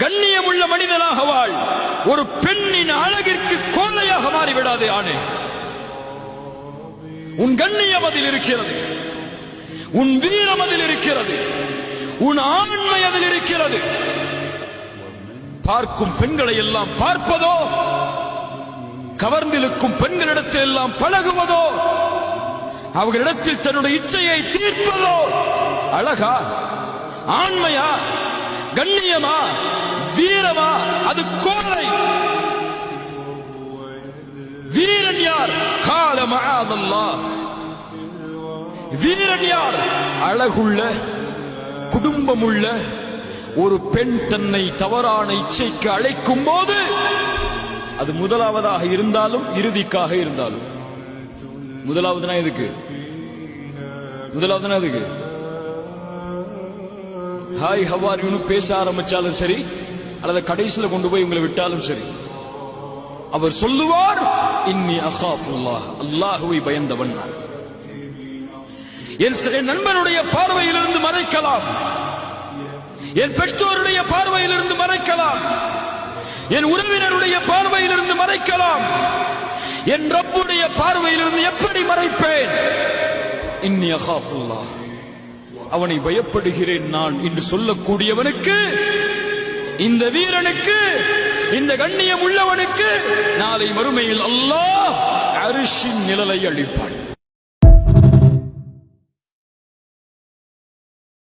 கண்ணியம் உள்ள மனிதனாக வாழ். ஒரு பெண்ணின் அழகிற்கு கோலையாக மாறிவிடாதே ஆணே. உன் கண்ணியம் அதில் இருக்கிறது, உன் வீரம் அதில் இருக்கிறது, உன் ஆண்மை அதில் இருக்கிறது. பார்க்கும் பெண்களை எல்லாம் பார்ப்பதோ, கவர்ந்திருக்கும் பெண்களிடத்தில் எல்லாம் பழகுவதோ, அவர்களிடத்தில் தன்னுடைய இச்சையை தீர்ப்பதோ அழகா, ஆண்மையா, கண்ணியமா, வீரமா? அது கோலை. வீரன் யார்? கால மஅதல்லாஹ். வீரன் யார்? அழகுள்ள, குடும்பமுள்ள ஒரு பெண் தன்னை தவறான இச்சைக்கு அழைக்கும் போது, அது முதலாவதாக இருந்தாலும் இறுதிக்காக இருந்தாலும். முதலாவதுனா எதுக்கு? முதலாவதுனா எதுக்கு? ஹாய் ஹவார் யூனு பேச ஆரம்பிச்சாலும் சரி, அல்லது கடைசியில் கொண்டு போய் உங்களை விட்டாலும் சரி, அவர் சொல்லுவார், இன்னி அகாஃபுல்லாஹ், அல்லாஹுவை பயந்தவன் நான். என் நண்பனுடைய பார்வையிலிருந்து மறைக்கலாம், என் பெற்றோருடைய பார்வையிலிருந்து மறைக்கலாம், என் உறவினருடைய பார்வையிலிருந்து மறைக்கலாம், என் ரப்புடைய பார்வையிலிருந்து எப்படி மறைப்பேன்? இன்னி அகாஃபுல்லாஹ், அவனை பயப்படுகிறேன் நான் என்று சொல்லக்கூடியவனுக்கு, இந்த வீரனுக்கு, இந்த கண்ணியம் உள்ளவனுக்கு நாளை மறுமையில் அல்லாஹ் அர்ஷின் நிழலை அளிப்பான்.